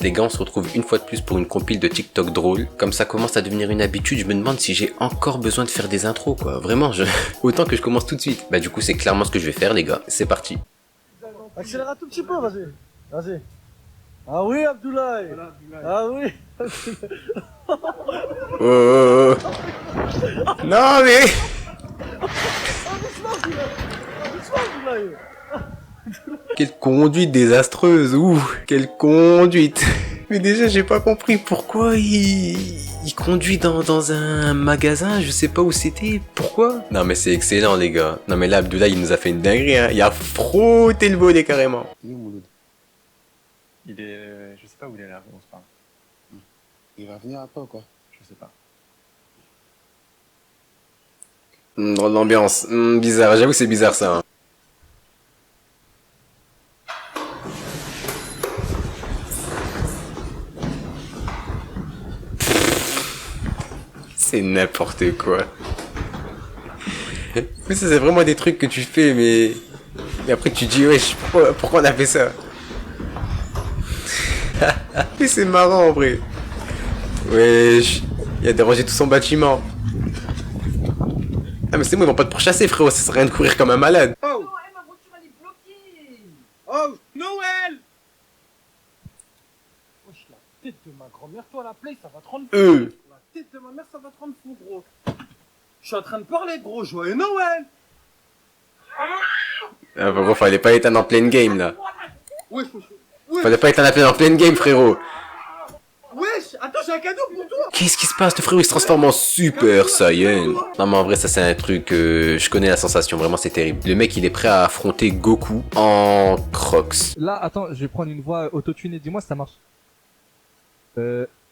Les gars, on se retrouve une fois de plus pour une compile de TikTok drôle. Comme ça commence à devenir une habitude, je me demande si j'ai encore besoin de faire des intros, quoi. Vraiment, autant que je commence tout de suite. Bah du coup, c'est clairement ce que je vais faire, les gars. C'est parti. Accélère un tout petit peu, vas-y. Vas-y. Ah oui, Abdoulaye. Voilà, Abdoulaye. Ah oui. Oh. Non mais... Quelle conduite désastreuse, ouh, quelle conduite. Mais déjà, j'ai pas compris pourquoi il conduit dans un magasin, je sais pas où c'était, pourquoi. Non mais c'est excellent les gars. Non mais là, Abdoulaye, il nous a fait une dinguerie, hein. Il a frotté le volet carrément. Il est où, Mouloud? Il est... je sais pas où il est là, on se parle. Il va venir après ou quoi? Je sais pas. Drôle d'ambiance, bizarre, j'avoue c'est bizarre ça. Hein. C'est n'importe quoi. Mais ça c'est vraiment des trucs que tu fais mais après tu dis wesh pourquoi on a fait ça. Mais c'est marrant en vrai. Wesh, il a dérangé tout son bâtiment. Ah mais c'est bon, ils vont pas te pourchasser frérot, ça sert à rien de courir comme un malade. Oh, ma voiture elle est bloquée. Oh, Noël. Wesh, la tête de ma grand-mère, toi la play, ça va te rendre fou. La tête de ma mère, ça va te rendre fou, gros. Je suis en train de parler, gros, joyeux Noël. Ah bah gros, fallait pas éteindre en pleine game là. Wesh. Fallait pas éteindre en pleine game frérot. Wesh, attends, j'ai un cadeau pour toi. Qu'est-ce qui se passe? Le frérot il se transforme en Super Saiyan. Non mais en vrai ça c'est un truc, je connais la sensation, vraiment c'est terrible. Le mec il est prêt à affronter Goku en Crocs. Là, attends, je vais prendre une voix autotunée, dis-moi si ça marche.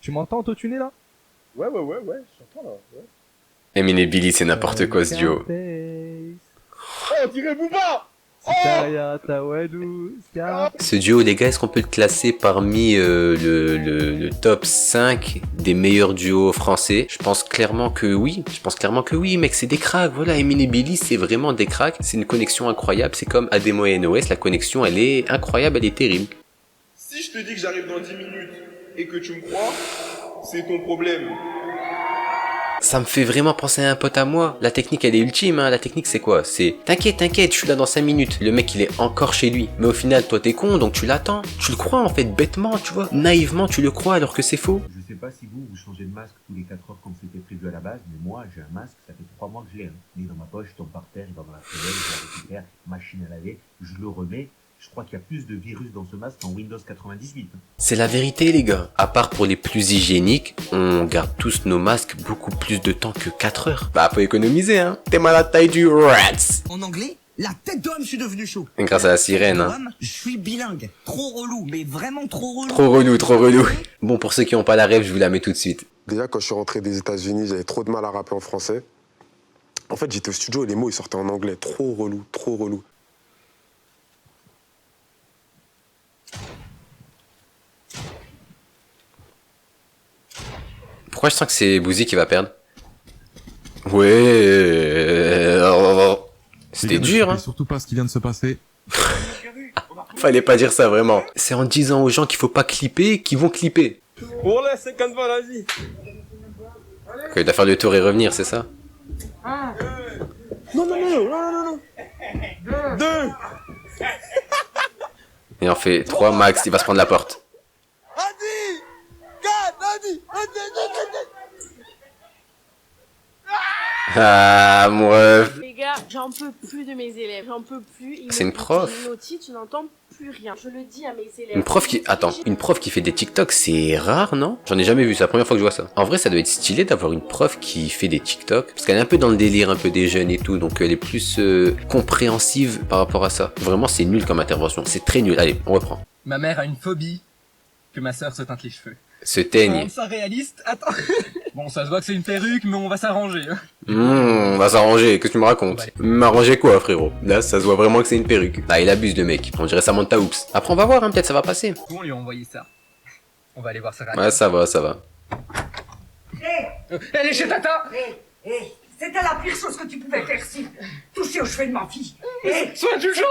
Tu m'entends autotuné là? Ouais, j'entends là. Ouais. Emine et Billy c'est n'importe quoi ce duo. Oh, on dirait Booba. Ce duo les gars, est-ce qu'on peut le classer parmi le top 5 des meilleurs duos français? Je pense clairement que oui. Mec, c'est des cracks. Voilà, Emine et Billy, c'est vraiment des cracks. C'est une connexion incroyable. C'est comme Ademo et NOS, la connexion, elle est incroyable, elle est terrible. Si je te dis que j'arrive dans 10 minutes et que tu me crois, c'est ton problème. Ça me fait vraiment penser à un pote à moi. La technique, elle est ultime, hein. La technique, c'est quoi? C'est t'inquiète, je suis là dans 5 minutes. Le mec, il est encore chez lui. Mais au final, toi, t'es con, donc tu l'attends. Tu le crois, en fait, bêtement, tu vois. Naïvement, tu le crois alors que c'est faux. Je sais pas si vous changez de masque tous les 4 heures comme c'était prévu à la base, mais moi, j'ai un masque, ça fait 3 mois que je l'ai. Il est dans ma poche, il tombe par terre, il va dans la poubelle, je le récupère, machine à laver, je le remets. Je crois qu'il y a plus de virus dans ce masque qu'en Windows 98. C'est la vérité les gars. À part pour les plus hygiéniques, on garde tous nos masques beaucoup plus de temps que 4 heures. Bah faut économiser hein. T'es mal à la taille du rats. En anglais, la tête d'homme, je suis devenu chaud. Grâce à la sirène hein. Je suis bilingue. Trop relou, mais vraiment trop relou. Trop relou. Bon pour ceux qui n'ont pas la rêve, je vous la mets tout de suite. Déjà, quand je suis rentré des États-Unis, j'avais trop de mal à rapper en français. En fait, j'étais au studio et les mots, ils sortaient en anglais. Trop relou. Pourquoi je sens que c'est Bouzy qui va perdre? Ouais. C'était dur hein. Surtout pas ce qui vient de se passer. Fallait pas dire ça vraiment. C'est en disant aux gens qu'il faut pas clipper qu'ils vont clipper. Bon là, 50 balles, vas-y. Il doit faire le tour et revenir, c'est ça? Non. 2. Et on fait 3 max, il va se prendre la porte. Adi 4, Adi. Ah, mon ref. Les gars, j'en peux plus de mes élèves, j'en peux plus. C'est une prof. Tu n'entends plus rien. Je le dis à mes élèves. Une prof qui fait des TikTok, c'est rare, non? J'en ai jamais vu, c'est la première fois que je vois ça. En vrai, ça doit être stylé d'avoir une prof qui fait des TikTok, parce qu'elle est un peu dans le délire, un peu des jeunes et tout, donc elle est plus compréhensive par rapport à ça. Vraiment, c'est nul comme intervention, c'est très nul. Allez, on reprend. Ma mère a une phobie que ma sœur se teinte les cheveux. Se teigne. Ça réaliste, attends. Bon, ça se voit que c'est une perruque, mais on va s'arranger. On va s'arranger, qu'est-ce que tu me racontes? M'arranger quoi, frérot? Là, ça se voit vraiment que c'est une perruque. Ah, il abuse, le mec. On dirait ça monte à oups. Après, on va voir, hein, peut-être ça va passer. On lui a envoyé ça. On va aller voir sa radio. Ouais, ça va. Elle est chez Tata. C'était la pire chose que tu pouvais faire, si. Toucher aux cheveux de ma fille. Sois indulgente!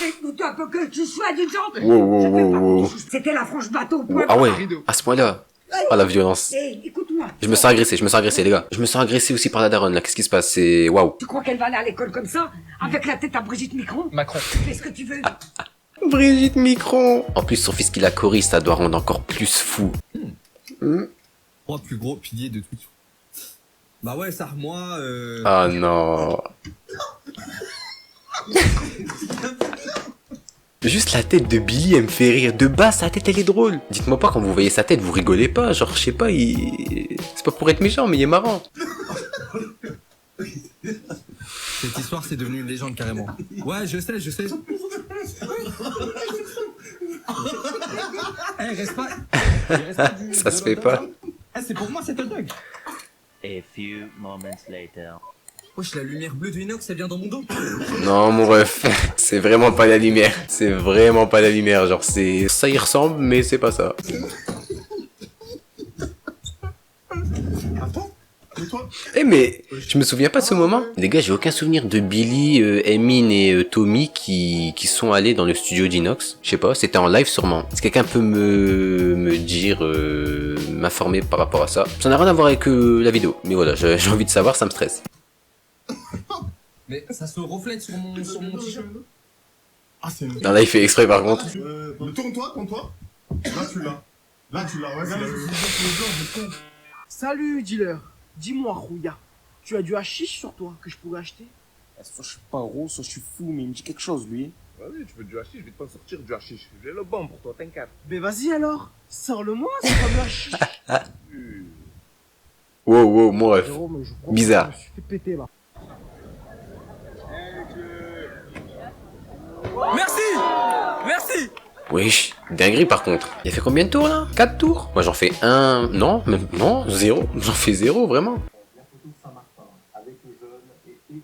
Écoute un peu que tu sois indulgente. Wow. C'était la franche bateau. Point Ah ouais, barre. à ce point-là. Ah la violence. Écoute-moi. Je me sens agressé, les gars. Je me sens agressé aussi par la daronne, là. Qu'est-ce qui se passe? C'est waouh. Tu crois qu'elle va aller à l'école comme ça, avec la tête à Brigitte Macron? Fais ce que tu veux. Brigitte Micron. En plus, son fils qui la corrige, ça doit rendre encore plus fou. 3 plus gros piliers de Twitch. Bah ouais, ça, moi... Ah non. Juste la tête de Billy, elle me fait rire. De base, sa tête, elle est drôle. Dites-moi pas, quand vous voyez sa tête, vous rigolez pas. Genre, je sais pas, c'est pas pour être méchant, mais il est marrant. Cette histoire, c'est devenu une légende, carrément. Ouais, je sais. Eh, reste pas... Ça se fait pas. Eh, c'est pour moi, cet hot dog. A few moments later. Wesh, la lumière bleue de inox, ça vient dans mon dos. Non, mon ref, c'est vraiment pas la lumière. C'est vraiment pas la lumière. Genre, c'est... Ça y ressemble, mais c'est pas ça. Eh mais, je me souviens pas de ce moment. Les gars, j'ai aucun souvenir de Billy, Emin et Tommy qui sont allés dans le studio d'Inox. Je sais pas, c'était en live sûrement. Si quelqu'un peut me dire, m'informer par rapport à ça. Ça n'a rien à voir avec la vidéo. Mais voilà, j'ai envie de savoir, ça me stresse. Mais ça se reflète sur mon t-shirt. Ah, c'est une... Non, là, il fait exprès par contre. Tourne-toi. Là, tu l'as. Ouais, c'est la... Salut, dealer. Dis-moi, Rouya, tu as du hashish sur toi que je pourrais acheter? Soit je suis pas gros, soit je suis fou, mais il me dit quelque chose, lui. Vas-y, tu veux du hashish, je vais te pas sortir du hashish. J'ai le bon pour toi, t'inquiète. Mais vas-y alors, sors-le-moi, c'est comme le hashish. Wow, mon ref. Frérot, mais je crois que Bizarre. je me suis fait péter là. Merci! Wesh, dinguerie par contre. Il a fait combien de tours là? 4 tours? Moi j'en fais 1... Non, même... Non, 0. J'en fais 0, vraiment. La photo de Saint-Martin avec le jeune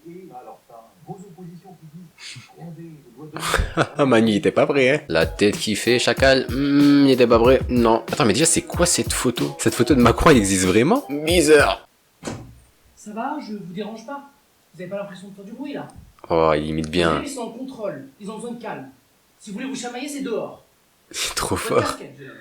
et alors t'as vos oppositions qui disent Condé doit Ah, Manu, il était pas prêt, hein. La tête qui fait chacal, il était pas prêt. Non. Attends, mais déjà, c'est quoi cette photo? Cette photo de Macron, elle existe vraiment? Bizarre. Ça va, je vous dérange pas? Vous avez pas l'impression de faire du bruit là? Oh, il imite bien. Ils sont en contrôle, ils ont besoin de calme. Si vous voulez vous chamailler, c'est dehors. C'est trop Votre fort. casquette, jeune homme.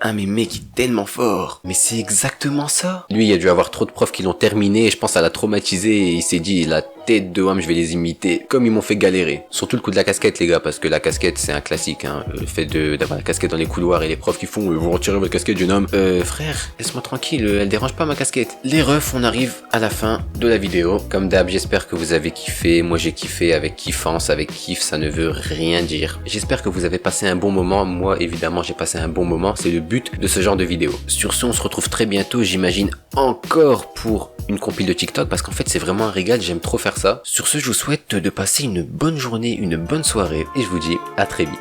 Ah mais mec, il est tellement fort. Mais c'est exactement ça. Lui, il a dû avoir trop de profs qui l'ont terminé et je pense à la traumatisé et il s'est dit la tête de homme, je vais les imiter. Comme ils m'ont fait galérer. Surtout le coup de la casquette les gars, parce que la casquette c'est un classique. Hein. Le fait d'avoir la casquette dans les couloirs et les profs qui font vous retirez votre casquette jeune homme. Frère, laisse-moi tranquille, elle dérange pas ma casquette. Les refs, on arrive à la fin de la vidéo. Comme d'hab, j'espère que vous avez kiffé. Moi j'ai kiffé avec kiffance, avec kiff, ça ne veut rien dire. J'espère que vous avez passé un bon moment. Moi évidemment j'ai passé un bon moment. C'est le but de ce genre de vidéo. Sur ce, on se retrouve très bientôt, j'imagine, encore pour une compile de TikTok, parce qu'en fait c'est vraiment un régal, j'aime trop faire ça. Sur ce, je vous souhaite de passer une bonne journée, une bonne soirée, et je vous dis à très vite.